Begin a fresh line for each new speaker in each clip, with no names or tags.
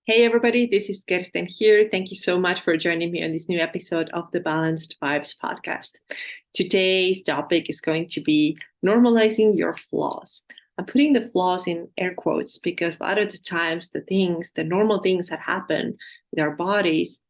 Hey everybody, this is Kirsten here. Thank you so much for joining me on this new episode of the Balanced Vibes podcast. Today's topic is going to be normalizing your flaws. I'm putting the flaws in air quotes because a lot of the times the normal things that happen with our bodies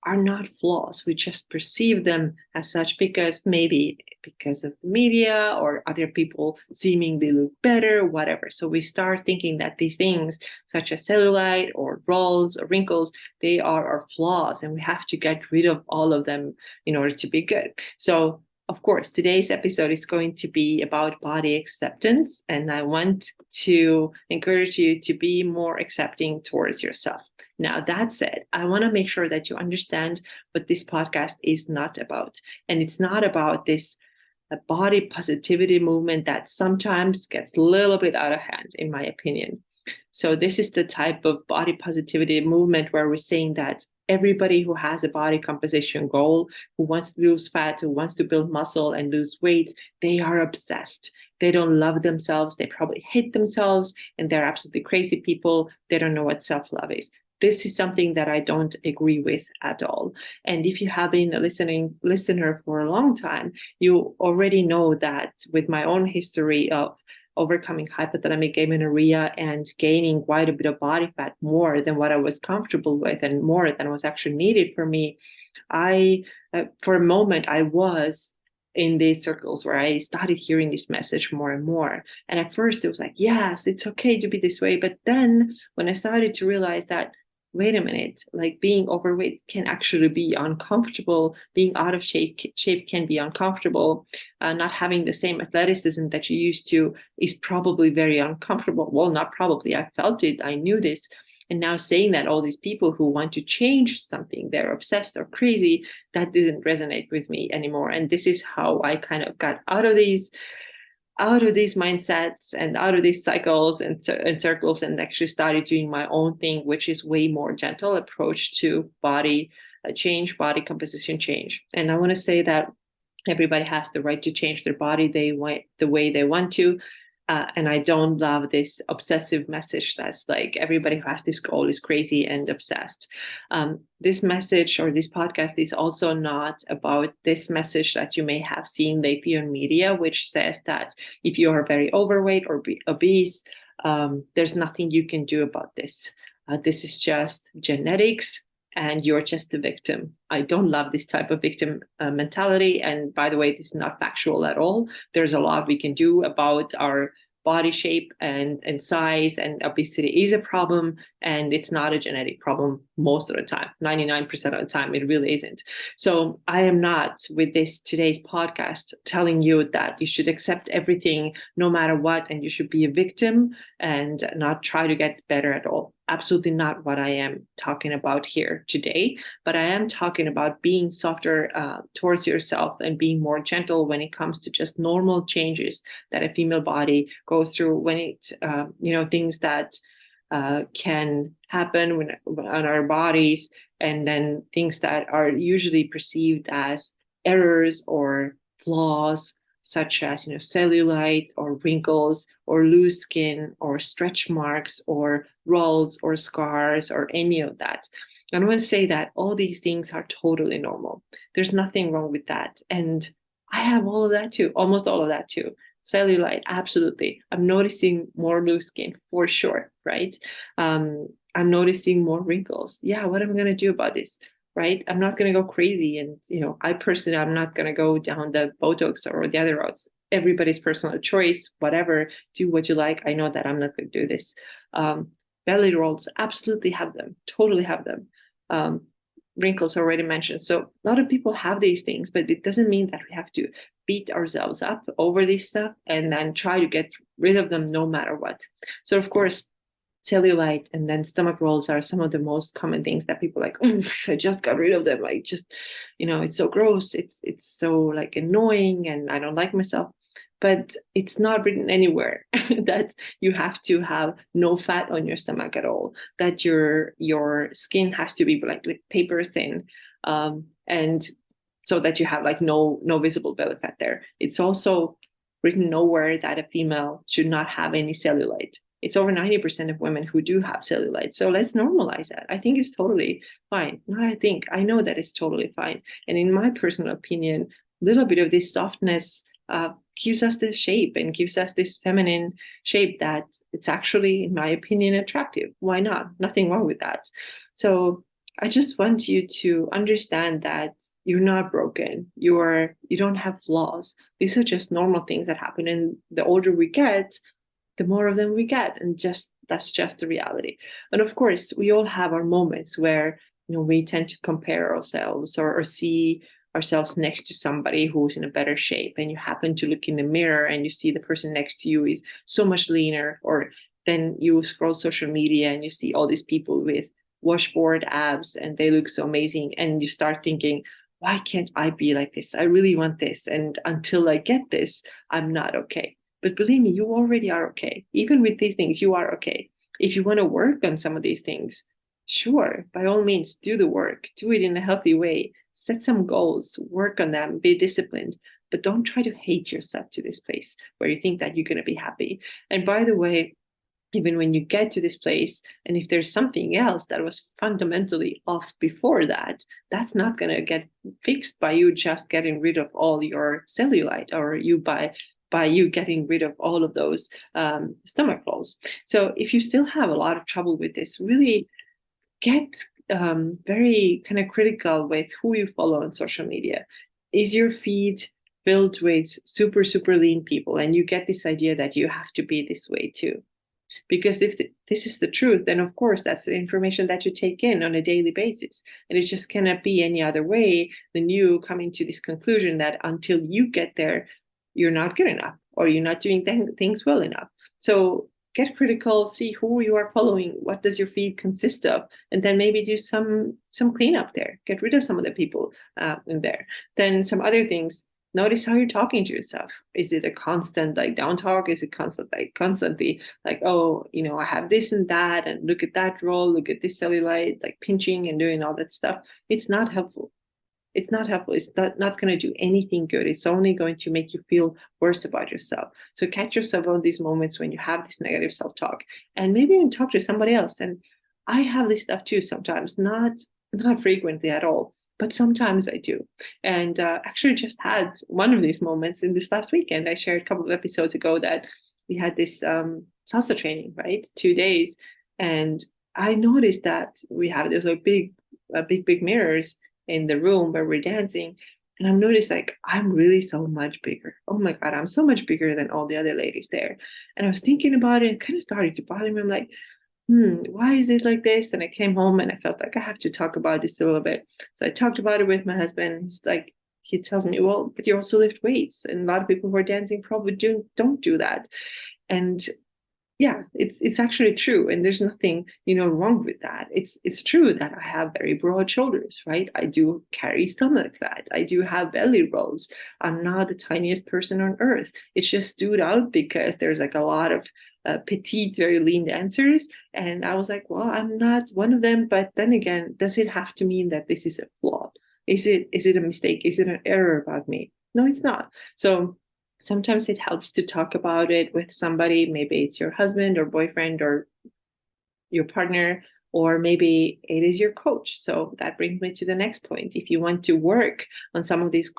are not flaws. We just perceive them as such because of media or other people seemingly look better, whatever. So we start thinking that these things, such as cellulite or rolls or wrinkles, they are our flaws, and we have to get rid of all of them in order to be good. So of course, today's episode is going to be about body acceptance, and I want to encourage you to be more accepting towards yourself. Now, that said, I want to make sure that you understand what this podcast is not about. And it's not about this body positivity movement that sometimes gets a little bit out of hand, in my opinion. So this is the type of body positivity movement where we're saying that everybody who has a body composition goal, who wants to lose fat, who wants to build muscle and lose weight, they are obsessed. They don't love themselves. They probably hate themselves, and they're absolutely crazy people. They don't know what self-love is. This is something that I don't agree with at all. And if you have been a listener for a long time, you already know that with my own history of overcoming hypothalamic amenorrhea and gaining quite a bit of body fat, more than what I was comfortable with and more than was actually needed for me, for a moment, I was in these circles where I started hearing this message more and more. And at first it was like, yes, it's okay to be this way. But then when I started to realize that, wait a minute, like being overweight can actually be uncomfortable. Being out of shape can be uncomfortable. Not having the same athleticism that you used to is probably very uncomfortable. Well, not probably. I felt it. I knew this. And now saying that all these people who want to change something, they're obsessed or crazy, that doesn't resonate with me anymore. And this is how I kind of got out of these mindsets and out of these cycles and circles, and actually started doing my own thing, which is way more gentle approach to body change, body composition change. And I want to say that everybody has the right to change their body the way they want to. And I don't love this obsessive message that's like everybody who has this goal is crazy and obsessed. This message or this podcast is also not about this message that you may have seen lately on media, which says that if you are very overweight or obese, there's nothing you can do about this. This is just genetics, and you're just a victim. I don't love this type of victim mentality. And by the way, this is not factual at all. There's a lot we can do about our body shape and size, and obesity is a problem, and it's not a genetic problem most of the time. 99% of the time, it really isn't. So I am not, with today's podcast, telling you that you should accept everything no matter what, and you should be a victim and not try to get better at all. Absolutely not what I am talking about here today, but I am talking about being softer towards yourself and being more gentle when it comes to just normal changes that a female body goes through, when things that can happen on our bodies, and then things that are usually perceived as errors or flaws, such as cellulite or wrinkles or loose skin or stretch marks or rolls or scars or any of that. I want to say that all these things are totally normal. There's nothing wrong with that. And I have all of that too, almost all of that too. Cellulite, absolutely. I'm noticing more loose skin for sure, right? I'm noticing more wrinkles. Yeah, what am I going to do about this? Right? I'm not going to go crazy. And, I personally, I'm not going to go down the Botox or the other routes. Everybody's personal choice, whatever, do what you like. I know that I'm not going to do this. Belly rolls, absolutely have them, totally have them. Wrinkles already mentioned. So a lot of people have these things, but it doesn't mean that we have to beat ourselves up over this stuff and then try to get rid of them no matter what. So of course, cellulite and then stomach rolls are some of the most common things that people like, I just got rid of them. I just, it's so gross. It's so like annoying, and I don't like myself. But it's not written anywhere that you have to have no fat on your stomach at all, that your skin has to be like paper thin, and so that you have like no visible belly fat there. It's also written nowhere that a female should not have any cellulite. It's over 90% of women who do have cellulite. So let's normalize that. I think it's totally fine. No, I know that it's totally fine. And in my personal opinion, a little bit of this softness gives us this shape and gives us this feminine shape that it's actually, in my opinion, attractive. Why not? Nothing wrong with that. So I just want you to understand that you're not broken. You don't have flaws. These are just normal things that happen. And the older we get, the more of them we get. And just that's just the reality. And of course, we all have our moments where we tend to compare ourselves or see ourselves next to somebody who's in a better shape, and you happen to look in the mirror and you see the person next to you is so much leaner, or then you scroll social media and you see all these people with washboard abs and they look so amazing, and you start thinking, why can't I be like this? I really want this, and until I get this, I'm not okay. But believe me, you already are okay. Even with these things, you are okay. If you want to work on some of these things, sure, by all means, do the work, do it in a healthy way, set some goals, work on them, be disciplined, but don't try to hate yourself to this place where you think that you're going to be happy. And by the way, even when you get to this place, and if there's something else that was fundamentally off before that, that's not going to get fixed by you just getting rid of all your cellulite, or you by you getting rid of all of those stomach rolls. So if you still have a lot of trouble with this, really get very kind of critical with who you follow on social media. Is your feed filled with super, super lean people? And you get this idea that you have to be this way too. Because if this is the truth, then of course that's the information that you take in on a daily basis. And it just cannot be any other way than you coming to this conclusion that until you get there, you're not good enough, or you're not doing things well enough. So get critical, see who you are following, what does your feed consist of, and then maybe do some cleanup there. Get rid of some of the people in there. Then some other things. Notice how you're talking to yourself. Is it a constant like down talk? Is it constantly like, oh, I have this and that, and look at that roll, look at this cellulite, like pinching and doing all that stuff? It's not helpful. It's not helpful. It's not going to do anything good. It's only going to make you feel worse about yourself. So catch yourself on these moments when you have this negative self-talk, and maybe even talk to somebody else. And I have this stuff too sometimes, not frequently at all, but sometimes I do. And actually just had one of these moments in this last weekend. I shared a couple of episodes ago that we had this salsa training, right? 2 days. And I noticed that we have those like big mirrors in the room where we're dancing. And I've noticed like I'm really so much bigger. Oh my God, I'm so much bigger than all the other ladies there. And I was thinking about it and kind of started to bother me. I'm like, why is it like this? And I came home and I felt like I have to talk about this a little bit. So I talked about it with my husband. He tells me, well, but you also lift weights. And a lot of people who are dancing probably don't do that. And yeah, it's actually true, and there's nothing wrong with that. It's true that I have very broad shoulders, right? I do carry stomach fat, I do have belly rolls. I'm not the tiniest person on earth. It just stood out because there's like a lot of petite, very lean dancers, and I was like, well, I'm not one of them. But then again, does it have to mean that this is a flaw? Is it a mistake? Is it an error about me? No, it's not. So sometimes it helps to talk about it with somebody. Maybe it's your husband or boyfriend or your partner, or maybe it is your coach. So that brings me to the next point. If you want to work on some of these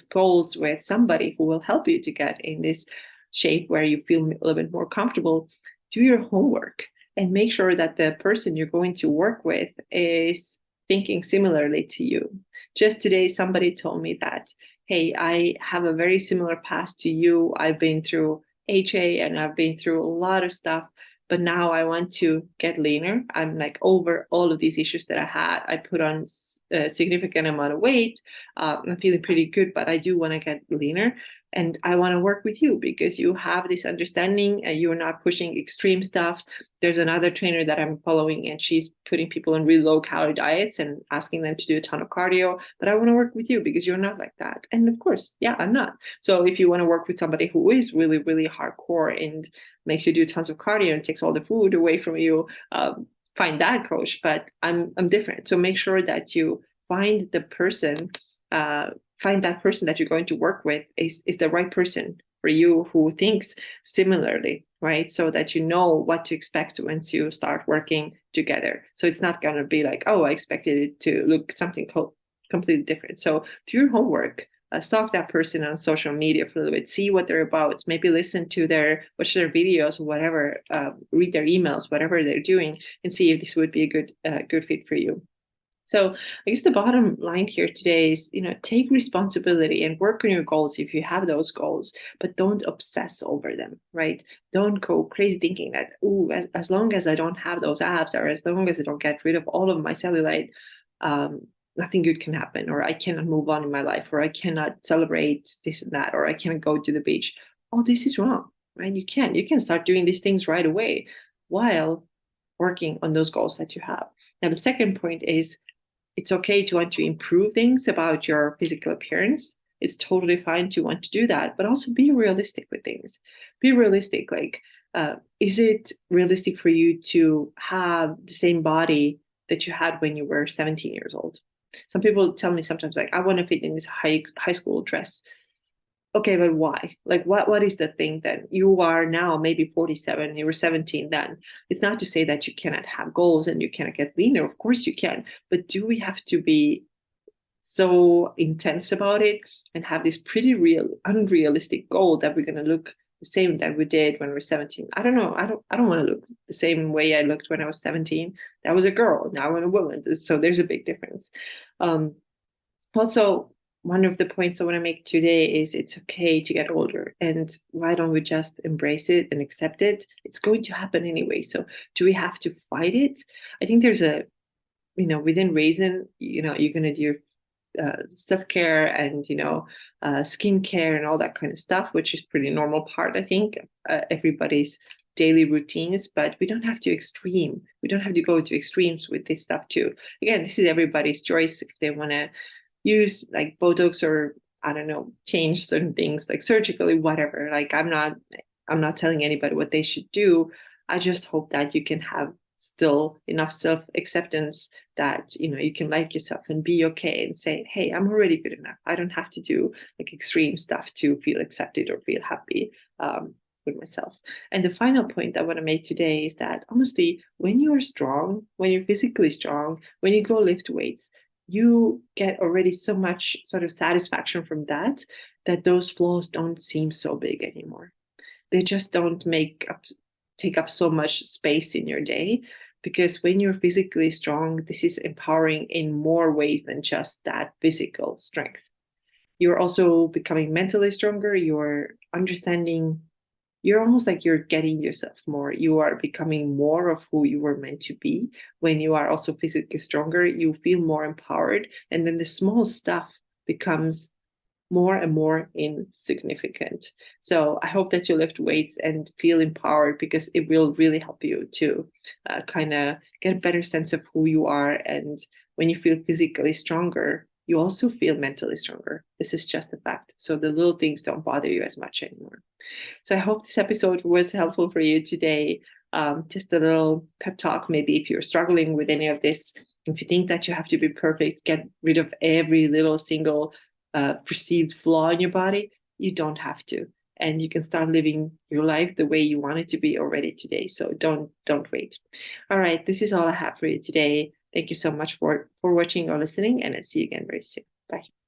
goals with somebody who will help you to get in this shape where you feel a little bit more comfortable, do your homework and make sure that the person you're going to work with is thinking similarly to you. Just today, somebody told me that, hey, I have a very similar past to you. I've been through HA and I've been through a lot of stuff, but now I want to get leaner. I'm like over all of these issues that I had. I put on a significant amount of weight. I'm feeling pretty good, but I do want to get leaner. And I want to work with you because you have this understanding and you're not pushing extreme stuff. There's another trainer that I'm following and she's putting people on really low calorie diets and asking them to do a ton of cardio. But I want to work with you because you're not like that. And of course, yeah, I'm not. So if you want to work with somebody who is really, really hardcore and makes you do tons of cardio and takes all the food away from you, find that coach. But I'm different. So make sure that you find the person find that person that you're going to work with is the right person for you who thinks similarly, right? So that you know what to expect once you start working together. So it's not going to be like, oh, I expected it to look something completely different. So do your homework. Stalk that person on social media for a little bit, see what they're about, maybe listen to watch their videos, whatever, read their emails, whatever they're doing, and see if this would be a good fit for you. So I guess the bottom line here today is, take responsibility and work on your goals if you have those goals, but don't obsess over them, right? Don't go crazy thinking that, oh, as long as I don't have those abs, or as long as I don't get rid of all of my cellulite, um, nothing good can happen, or I cannot move on in my life, or I cannot celebrate this and that, or I cannot go to the beach. All this is wrong, right? You can start doing these things right away while working on those goals that you have. Now, the second point is, it's okay to want to improve things about your physical appearance. It's totally fine to want to do that, but also be realistic with things. Be realistic. Like, is it realistic for you to have the same body that you had when you were 17 years old? Some people tell me sometimes, like, I want to fit in this high school dress. Okay, but why? Like, what is the thing that you are now maybe 47, you were 17 then? It's not to say that you cannot have goals and you cannot get leaner. Of course you can, but do we have to be so intense about it and have this pretty unrealistic goal that we're going to look the same that we did when we were 17? I don't know. I don't want to look the same way I looked when I was 17. That was a girl. Now I'm a woman. So there's a big difference. Also, one of the points I want to make today is, it's okay to get older. And why don't we just embrace it and accept it? It's going to happen anyway. So do we have to fight it? I think there's within reason, you're going to do self-care and, skincare and all that kind of stuff, which is pretty normal part, I think, everybody's daily routines, but we don't have to go to extremes with this stuff too. Again, this is everybody's choice if they want to use like Botox, or I don't know, change certain things like surgically, whatever. Like, I'm not telling anybody what they should do. I just hope that you can have still enough self-acceptance that you can like yourself and be okay and say, hey, I'm already good enough. I don't have to do like extreme stuff to feel accepted or feel happy with myself. And the final point I want to make today is that, honestly, when you're strong, when you're physically strong, when you go lift weights, you get already so much sort of satisfaction from that those flaws don't seem so big anymore. They just don't take up so much space in your day, because when you're physically strong, this is empowering in more ways than just that physical strength. You're also becoming mentally stronger. You're understanding, you're almost like you're getting yourself more. You are becoming more of who you were meant to be. When you are also physically stronger, you feel more empowered. And then the small stuff becomes more and more insignificant. So I hope that you lift weights and feel empowered, because it will really help you to kind of get a better sense of who you are. And when you feel physically stronger, you also feel mentally stronger. This is just a fact. So the little things don't bother you as much anymore. So I hope this episode was helpful for you today. Just a little pep talk, maybe if you're struggling with any of this, if you think that you have to be perfect, get rid of every little single perceived flaw in your body. You don't have to, and you can start living your life the way you want it to be already today. So don't wait. All right, this is all I have for you today. Thank you so much for watching or listening, and I'll see you again very soon. Bye.